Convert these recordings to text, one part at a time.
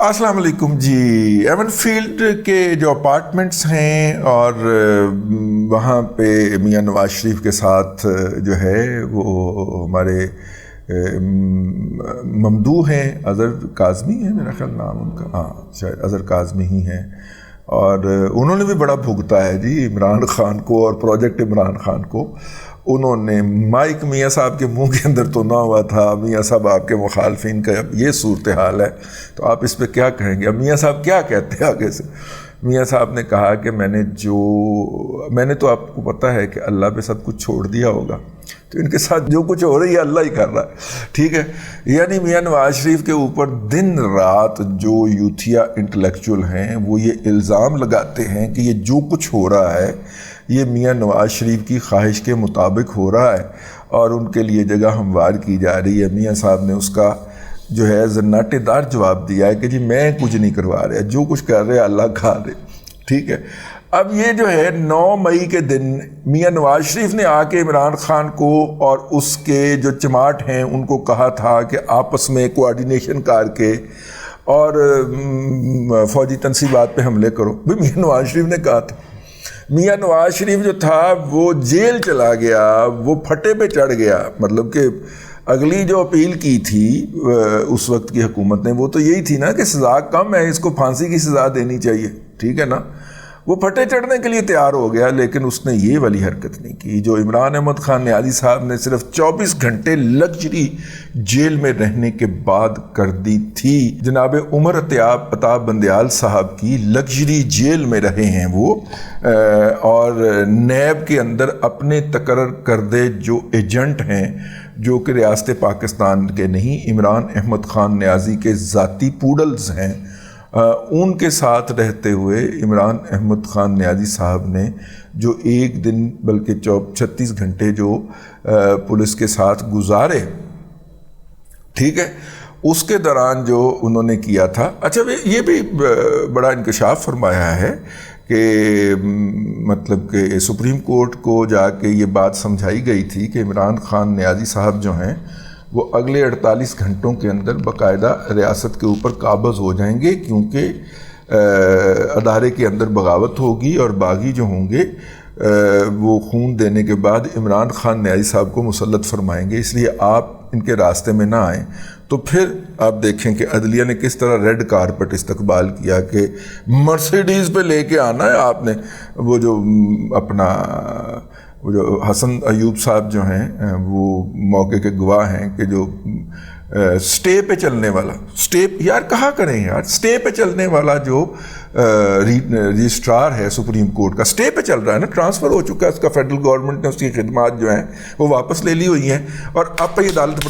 السلام علیکم جی. Even field کے جو اپارٹمنٹس ہیں اور وہاں پہ میاں نواز شریف کے ساتھ جو ہے وہ ہمارے ممدوح ہیں، اظہر کاظمی ہے میرا خیال نام ان کا، ہاں شاید اظہر کاظمی ہی ہیں، اور انہوں نے بھی بڑا بھگتا ہے جی عمران خان کو اور پروجیکٹ عمران خان کو. انہوں نے مائک میاں صاحب کے منہ کے اندر تو نہ ہوا تھا. میاں صاحب آپ کے مخالفین کا اب یہ صورتحال ہے تو آپ اس پہ کیا کہیں گے؟ اب میاں صاحب کیا کہتے ہیں آگے سے؟ میاں صاحب نے کہا کہ میں نے تو آپ کو پتہ ہے کہ اللہ پہ سب کچھ چھوڑ دیا ہوگا، تو ان کے ساتھ جو کچھ ہو رہی ہے اللہ ہی کر رہا ہے، ٹھیک ہے. یعنی میاں نواز شریف کے اوپر دن رات جو یوتھیا انٹلیکچول ہیں وہ یہ الزام لگاتے ہیں کہ یہ جو کچھ ہو رہا ہے یہ میاں نواز شریف کی خواہش کے مطابق ہو رہا ہے اور ان کے لیے جگہ ہموار کی جا رہی ہے. میاں صاحب نے اس کا جو ہے زناٹے دار جواب دیا ہے کہ جی میں کچھ نہیں کروا رہا، جو کچھ کر رہے اللہ کھا دے، ٹھیک ہے. اب یہ جو ہے 9 مئی کے دن میاں نواز شریف نے آ کے عمران خان کو اور اس کے جو چماٹ ہیں ان کو کہا تھا کہ آپس میں کوآرڈینیشن کر کے اور فوجی تنصیبات پہ حملے کرو. بھی میاں نواز شریف نے کہا تھا. میاں نواز شریف جو تھا وہ جیل چلا گیا، وہ پھٹے پہ چڑھ گیا. مطلب کہ اگلی جو اپیل کی تھی اس وقت کی حکومت نے وہ تو یہی تھی نا کہ سزا کم ہے، اس کو پھانسی کی سزا دینی چاہیے، ٹھیک ہے نا. وہ پھٹے چڑھنے کے لیے تیار ہو گیا، لیکن اس نے یہ والی حرکت نہیں کی جو عمران احمد خان نیازی صاحب نے صرف 24 گھنٹے لگژری جیل میں رہنے کے بعد کر دی تھی. جناب عمر عطاب بندیال صاحب کی لگژری جیل میں رہے ہیں وہ، اور نیب کے اندر اپنے تقرر کردے جو ایجنٹ ہیں جو کہ ریاست پاکستان کے نہیں، عمران احمد خان نیازی کے ذاتی پوڈلز ہیں، ان کے ساتھ رہتے ہوئے عمران احمد خان نیازی صاحب نے جو ایک دن بلکہ 36 گھنٹے جو پولیس کے ساتھ گزارے، ٹھیک ہے، اس کے دوران جو انہوں نے کیا تھا. اچھا یہ بھی بڑا انکشاف فرمایا ہے کہ مطلب کہ سپریم کورٹ کو جا کے یہ بات سمجھائی گئی تھی کہ عمران خان نیازی صاحب جو ہیں وہ اگلے 48 گھنٹوں کے اندر باقاعدہ ریاست کے اوپر قابض ہو جائیں گے، کیونکہ ادارے کے اندر بغاوت ہوگی اور باغی جو ہوں گے وہ خون دینے کے بعد عمران خان نیازی صاحب کو مسلط فرمائیں گے، اس لیے آپ ان کے راستے میں نہ آئیں. تو پھر آپ دیکھیں کہ عدلیہ نے کس طرح ریڈ کارپٹ استقبال کیا کہ مرسیڈیز پہ لے کے آنا ہے آپ نے. وہ جو اپنا وہ جو حسن ایوب صاحب جو ہیں وہ موقع کے گواہ ہیں کہ جو سٹے پہ چلنے والا، سٹے یار کہا کریں یار، سٹے پہ چلنے والا جو رجسٹرار ہے سپریم کورٹ کا، سٹے پہ چل رہا ہے نا، ٹرانسفر ہو چکا ہے اس کا، فیڈرل گورنمنٹ نے اس کی خدمات جو ہیں وہ واپس لے لی ہوئی ہیں، اور آپ پہ عدالت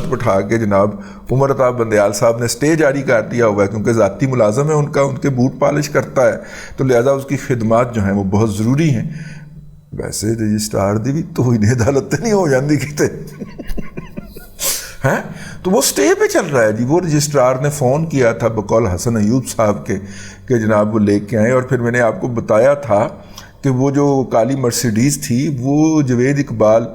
بٹھا کے جناب عمر عطاب بندیال صاحب نے سٹے جاری کر دیا ہوا ہے، کیونکہ ذاتی ملازم ہے ان کا، ان کے بوٹ پالش کرتا ہے، تو لہذا اس کی خدمات جو ہیں وہ بہت ضروری ہیں. ویسے رجسٹرار دی بھی تو انہیں عدالت نہیں ہو جاندی کتے ہیں، تو وہ سٹے پہ چل رہا ہے جی. وہ رجسٹرار نے فون کیا تھا بقول حسن ایوب صاحب کے کہ جناب وہ لے کے آئیں، اور پھر میں نے آپ کو بتایا تھا کہ وہ جو کالی مرسیڈیز تھی وہ جوید اقبال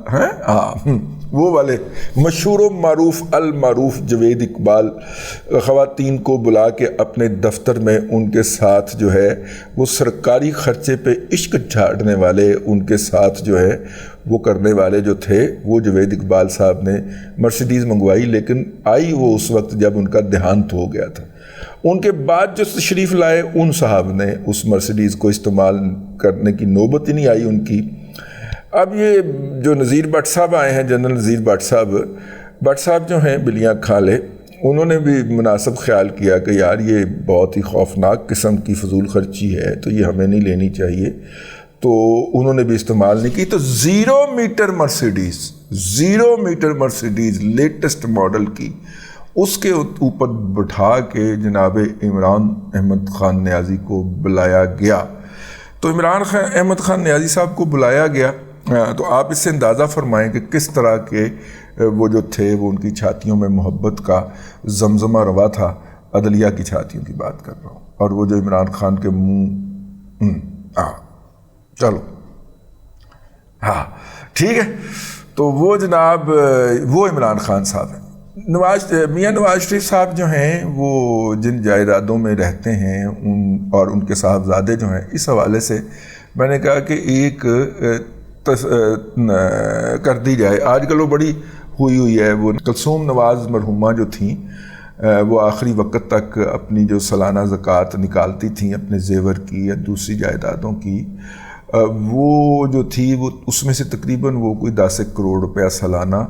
وہ والے مشہور و معروف المعروف جوید اقبال خواتین کو بلا کے اپنے دفتر میں ان کے ساتھ جو ہے وہ سرکاری خرچے پہ عشق جھاڑنے والے، ان کے ساتھ جو ہے وہ کرنے والے جو تھے، وہ جوید اقبال صاحب نے مرسیڈیز منگوائی، لیکن آئی وہ اس وقت جب ان کا دیہانت ہو گیا تھا. ان کے بعد جو تشریف لائے ان صاحب نے اس مرسیڈیز کو استعمال کرنے کی نوبت ہی نہیں آئی ان کی. اب یہ جو نذیر بٹ صاحب آئے ہیں، جنرل نذیر بٹ صاحب جو ہیں بلیاں کھالے، انہوں نے بھی مناسب خیال کیا کہ یار یہ بہت ہی خوفناک قسم کی فضول خرچی ہے تو یہ ہمیں نہیں لینی چاہیے، تو انہوں نے بھی استعمال نہیں کی. تو 0 میٹر مرسیڈیز لیٹسٹ ماڈل کی اس کے اوپر بٹھا کے جناب عمران احمد خان نیازی کو بلایا گیا. تو عمران احمد خان نیازی صاحب کو بلایا گیا، تو آپ اس سے اندازہ فرمائیں کہ کس طرح کے وہ جو تھے وہ ان کی چھاتیوں میں محبت کا زمزمہ روا تھا. عدلیہ کی چھاتیوں کی بات کر رہا ہوں، اور وہ جو عمران خان کے منہ چلو ٹھیک ہے. تو وہ جناب وہ عمران خان صاحب ہیں، میاں نواز شریف صاحب جو ہیں وہ جن جائیدادوں میں رہتے ہیں اور ان کے صاحبزادے جو ہیں، اس حوالے سے میں نے کہا کہ ایک کر دی جائے. آج کل وہ بڑی ہوئی ہے. وہ کلثوم نواز مرحومہ جو تھیں وہ آخری وقت تک اپنی جو سالانہ زکوٰۃ نکالتی تھیں اپنے زیور کی یا دوسری جائیدادوں کی، وہ جو تھی وہ اس میں سے تقریباً وہ کوئی 10 کروڑ روپیہ سالانہ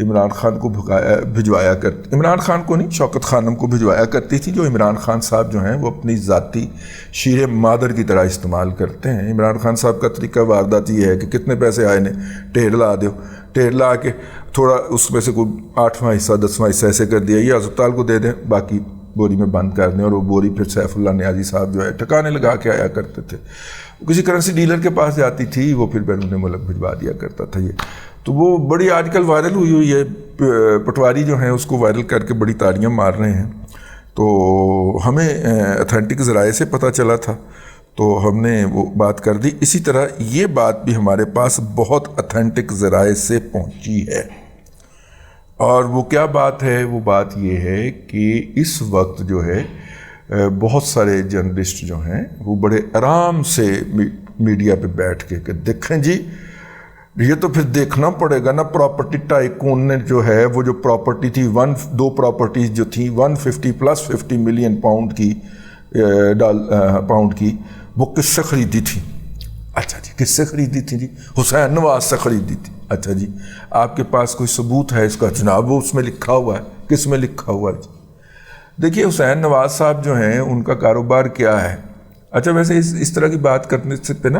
عمران خان کو بھجوایا کرتی، عمران خان کو نہیں، شوکت خانم کو بھجوایا کرتی تھی، جو عمران خان صاحب جو ہیں وہ اپنی ذاتی شیر مادر کی طرح استعمال کرتے ہیں. عمران خان صاحب کا طریقہ واردات یہ ہے کہ کتنے پیسے آئے نے ٹھیڑ لا دو، ٹھیڑ لا کے تھوڑا اس میں سے کوئی 8واں حصہ 10واں حصہ ایسے کر دیا، یہ ہسپتال کو دے دیں، باقی بوری میں بند کر دیں، اور وہ بوری پھر سیف اللہ نیازی صاحب جو ہے ٹھکانے لگا کے آیا کرتے تھے. کسی کرنسی ڈیلر کے پاس جاتی تھی، وہ پھر بیرون ملک بھجوا دیا کرتا تھا. یہ تو وہ بڑی آج کل وائرل ہوئی ہے. پٹواری جو ہیں اس کو وائرل کر کے بڑی تاڑیاں مار رہے ہیں. تو ہمیں اتھینٹک ذرائع سے پتہ چلا تھا تو ہم نے وہ بات کر دی. اسی طرح یہ بات بھی ہمارے پاس بہت اتھینٹک ذرائع سے پہنچی ہے. اور وہ کیا بات ہے؟ وہ بات یہ ہے کہ اس وقت جو ہے بہت سارے جرنلسٹ جو ہیں وہ بڑے آرام سے میڈیا پہ بیٹھ کے کہ دیکھیں جی یہ تو پھر دیکھنا پڑے گا نا، پراپرٹی ٹائکون نے جو ہے وہ جو پراپرٹی تھی 2 پراپرٹیز جو تھیں 150 + 50 ملین پاؤنڈ کی وہ کس سے خریدی تھی؟ اچھا جی کس سے خریدی تھی؟ جی حسین نواز سے خریدی تھی. اچھا جی آپ کے پاس کوئی ثبوت ہے اس کا؟ جناب وہ اس میں لکھا ہوا ہے. کس میں لکھا ہوا ہے؟ جی دیکھیے حسین نواز صاحب جو ہیں ان کا کاروبار کیا ہے. اچھا ویسے اس طرح کی بات کرنے سے پہ نا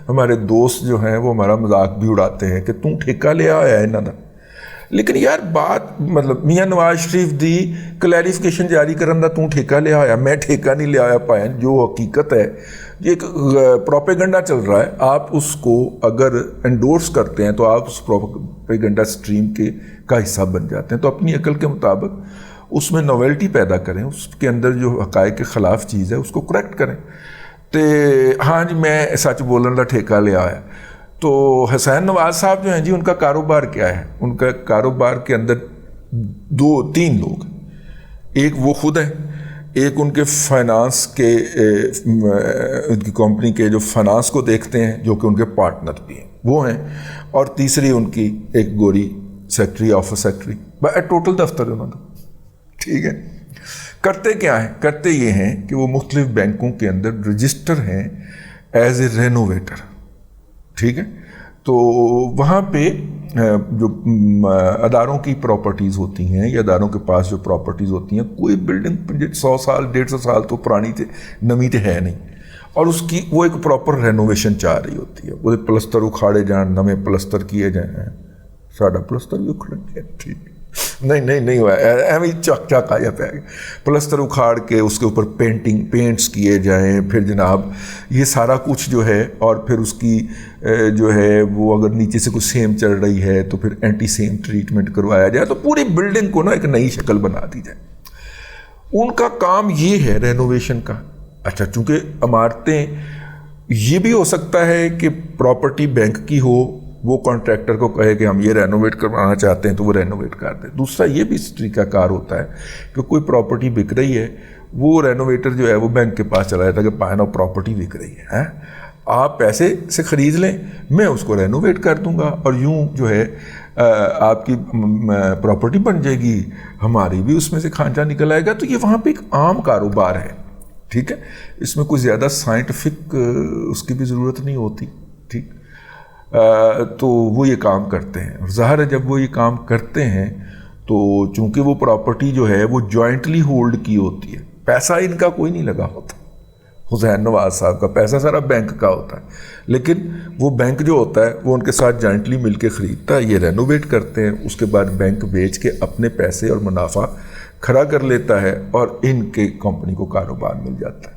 ہمارے دوست جو ہیں وہ ہمارا مذاق بھی اڑاتے ہیں کہ تم ٹھیکہ لے آیا ہے انہوں نے. لیکن یار بات مطلب میاں نواز شریف دی کلیریفیکیشن جاری کرن دا تم ٹھیکہ لے آیا، میں ٹھیکہ نہیں لے آیا پایا. جو حقیقت ہے یہ ایک پروپیگنڈا چل رہا ہے. آپ اس کو اگر انڈورس کرتے ہیں تو آپ اس پروپیگنڈا سٹریم کا حصہ بن جاتے ہیں. تو اپنی عقل کے مطابق اس میں نویلٹی پیدا کریں، اس کے اندر جو حقائق کے خلاف چیز ہے اس کو کریکٹ کریں. تو ہاں جی میں سچ بولن کا ٹھیکہ لے آیا. تو حسین نواز صاحب جو ہیں جی ان کا کاروبار کیا ہے؟ ان کا کاروبار کے اندر 2-3 لوگ ہیں. ایک وہ خود ہیں، ایک ان کے فائنانس کے ان کی کمپنی کے جو فائنانس کو دیکھتے ہیں جو کہ ان کے پارٹنر بھی ہیں وہ ہیں، اور تیسری ان کی ایک گوری سیکٹری آفس سیکٹری ٹوٹل دفتر ہے انہوں کا. ٹھیک ہے. کرتے کیا ہیں؟ کرتے یہ ہیں کہ وہ مختلف بینکوں کے اندر رجسٹر ہیں ایز اے رینوویٹر. ٹھیک ہے. تو وہاں پہ جو اداروں کی پراپرٹیز ہوتی ہیں یا اداروں کے پاس جو پراپرٹیز ہوتی ہیں، کوئی بلڈنگ 100 سال 150 سال تو پرانی تھے، نمی تو ہے نہیں، اور اس کی وہ ایک پراپر رینوویشن چاہ رہی ہوتی ہے. وہ پلستر اکھاڑے جان، نمے پلستر کیے جائیں. ساڈا پلستر بھی اکھڑ گیا. ٹھیک نہیں ہوا ایویں چک آیا پہ پلستر اکھاڑ کے اس کے اوپر پینٹس کیے جائیں. پھر جناب یہ سارا کچھ جو ہے، اور پھر اس کی جو ہے وہ اگر نیچے سے کوئی سیم چل رہی ہے تو پھر اینٹی سیم ٹریٹمنٹ کروایا جائے، تو پوری بلڈنگ کو نا ایک نئی شکل بنا دی جائے. ان کا کام یہ ہے رینوویشن کا. اچھا چونکہ عمارتیں یہ بھی ہو سکتا ہے کہ پراپرٹی بینک کی ہو، وہ کانٹریکٹر کو کہے کہ ہم یہ رینوویٹ کروانا چاہتے ہیں تو وہ رینوویٹ کر دے. دوسرا یہ بھی اس طریقہ کار ہوتا ہے کہ کوئی پراپرٹی بک رہی ہے، وہ رینوویٹر جو ہے وہ بینک کے پاس چلا جاتا ہے کہ پائنو پراپرٹی بک رہی ہے، آپ پیسے سے خرید لیں، میں اس کو رینوویٹ کر دوں گا، اور یوں جو ہے آپ کی پراپرٹی بن جائے گی، ہماری بھی اس میں سے کھانچا نکل آئے گا. تو یہ وہاں پہ ایک عام کاروبار ہے. ٹھیک ہے. اس میں کوئی زیادہ سائنٹیفک اس کی بھی ضرورت نہیں ہوتی. ٹھیک. تو وہ یہ کام کرتے ہیں. اور ظاہر ہے جب وہ یہ کام کرتے ہیں تو چونکہ وہ پراپرٹی جو ہے وہ جوائنٹلی ہولڈ کی ہوتی ہے، پیسہ ان کا کوئی نہیں لگا ہوتا. حسین نواز صاحب کا پیسہ سارا بینک کا ہوتا ہے، لیکن وہ بینک جو ہوتا ہے وہ ان کے ساتھ جوائنٹلی مل کے خریدتا ہے، یہ رینوویٹ کرتے ہیں، اس کے بعد بینک بیچ کے اپنے پیسے اور منافع کھڑا کر لیتا ہے، اور ان کے کمپنی کو کاروبار مل جاتا ہے.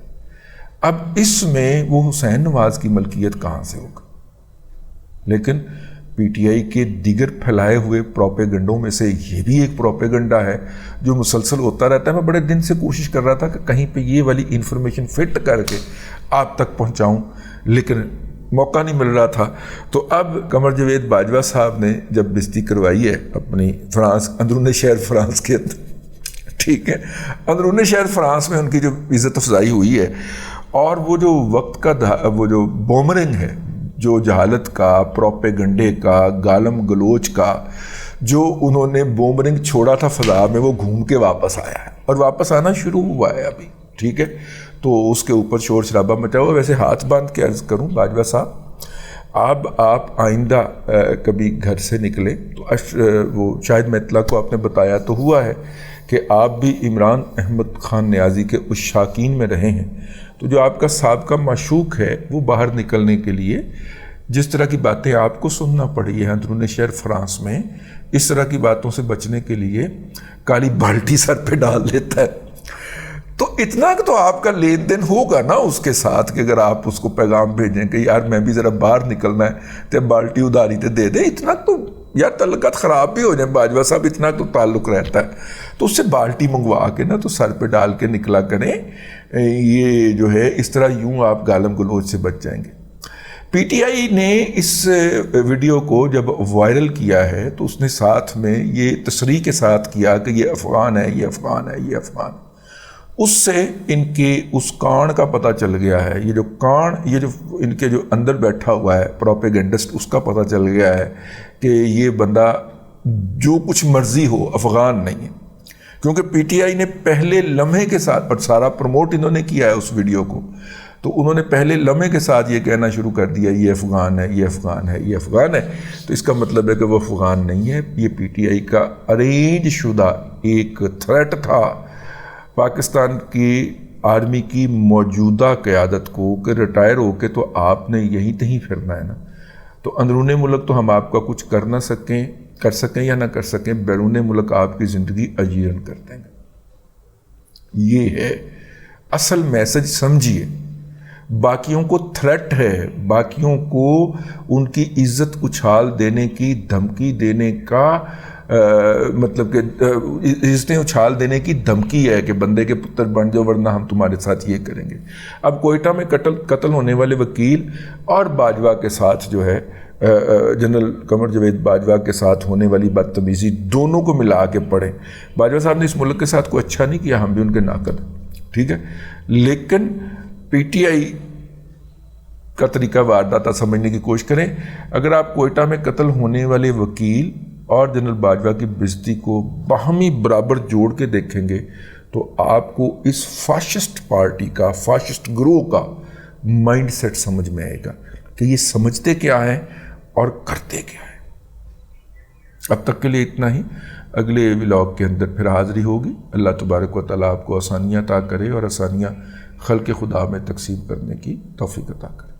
اب اس میں وہ حسین نواز کی ملکیت کہاں سے ہوگا؟ لیکن پی ٹی آئی کے دیگر پھیلائے ہوئے پروپیگنڈوں میں سے یہ بھی ایک پروپیگنڈا ہے جو مسلسل ہوتا رہتا ہے. میں بڑے دن سے کوشش کر رہا تھا کہ کہیں پہ یہ والی انفارمیشن فٹ کر کے آپ تک پہنچاؤں، لیکن موقع نہیں مل رہا تھا. تو اب قمر جاوید باجوہ صاحب نے جب بیزتی کروائی ہے اپنی فرانس اندرون شہر فرانس کے اندر, ٹھیک ہے, اندرون شہر فرانس میں ان کی جو عزت افزائی ہوئی ہے, اور وہ جو وقت کا وہ جو بومرنگ ہے, جو جہالت کا, پروپیگنڈے کا, گالم گلوچ کا, جو انہوں نے بومرنگ چھوڑا تھا فضا میں, وہ گھوم کے واپس آیا ہے اور واپس آنا شروع ہوا ہے ابھی, ٹھیک ہے. تو اس کے اوپر شور شرابہ مچا ہوا. ویسے ہاتھ باندھ کے عرض کروں باجوہ صاحب, اب آپ آئندہ کبھی گھر سے نکلے تو وہ شاہد میتلا کو آپ نے بتایا تو ہوا ہے کہ آپ بھی عمران احمد خان نیازی کے اس شاکین میں رہے ہیں, تو جو آپ کا سابقہ معشوق ہے وہ باہر نکلنے کے لیے جس طرح کی باتیں آپ کو سننا پڑی ہے اندرون شہر فرانس میں, اس طرح کی باتوں سے بچنے کے لیے کالی بالٹی سر پہ ڈال لیتا ہے. تو اتنا تو آپ کا لین دین ہوگا نا اس کے ساتھ کہ اگر آپ اس کو پیغام بھیجیں کہ یار میں بھی ذرا باہر نکلنا ہے تو بالٹی اداری تے دے دے, اتنا تو یا تعلقات خراب بھی ہو جائیں باجوہ صاحب, اتنا تو تعلق رہتا ہے. تو اس سے بالٹی منگوا کے نا تو سر پہ ڈال کے نکلا کریں, یہ جو ہے اس طرح یوں آپ گالم گلوچ سے بچ جائیں گے. پی ٹی آئی نے اس ویڈیو کو جب وائرل کیا ہے تو اس نے ساتھ میں یہ تصریح کے ساتھ کیا کہ یہ افغان ہے, یہ افغان ہے, یہ افغان ہے. اس سے ان کے اس کان کا پتہ چل گیا ہے, یہ جو کان, یہ جو ان کے جو اندر بیٹھا ہوا ہے پروپیگنڈسٹ, اس کا پتہ چل گیا ہے کہ یہ بندہ جو کچھ مرضی ہو افغان نہیں ہے. کیونکہ پی ٹی آئی نے پہلے لمحے کے ساتھ, پر سارا پروموٹ انہوں نے کیا ہے اس ویڈیو کو, تو انہوں نے پہلے لمحے کے ساتھ یہ کہنا شروع کر دیا یہ افغان ہے, یہ افغان ہے, یہ افغان ہے. تو اس کا مطلب ہے کہ وہ افغان نہیں ہے, یہ پی ٹی آئی کا ارینج شدہ ایک تھریٹ تھا پاکستان کی آرمی کی موجودہ قیادت کو کہ ریٹائر ہو کے تو آپ نے یہیں تہیں پھرنا ہے نا, تو اندرون ملک تو ہم آپ کا کچھ کر سکیں یا نہ کر سکیں, بیرون ملک آپ کی زندگی اجیرن کر دیں گے. یہ ہے اصل میسج, سمجھیے. باقیوں کو تھریٹ ہے, باقیوں کو ان کی عزت اچھال دینے کی دھمکی دینے کا مطلب کہ عزتیں اچھال دینے کی دھمکی ہے کہ بندے کے پتر بن جاؤ ورنہ ہم تمہارے ساتھ یہ کریں گے. اب کوئٹہ میں قتل ہونے والے وکیل اور باجوہ کے ساتھ جو ہے جنرل قمر جاوید باجوہ کے ساتھ ہونے والی بدتمیزی, دونوں کو ملا کے پڑھیں. باجوہ صاحب نے اس ملک کے ساتھ کوئی اچھا نہیں کیا, ہم بھی ان کے ناقد ہیں, ٹھیک ہے, لیکن پی ٹی آئی کا طریقہ واردات سمجھنے کی کوشش کریں. اگر آپ کوئٹہ میں قتل ہونے والے وکیل اور جنرل باجوہ کی بیزتی کو باہمی برابر جوڑ کے دیکھیں گے تو آپ کو اس فاشسٹ پارٹی کا, فاشسٹ گروہ کا مائنڈ سیٹ سمجھ میں آئے گا کہ یہ سمجھتے کیا ہیں اور کرتے کیا ہیں. اب تک کے لیے اتنا ہی. اگلے ولاگ کے اندر پھر حاضری ہوگی. اللہ تبارک و تعالیٰ آپ کو آسانیاں عطا کرے اور آسانیاں خلق خدا میں تقسیم کرنے کی توفیق عطا کرے.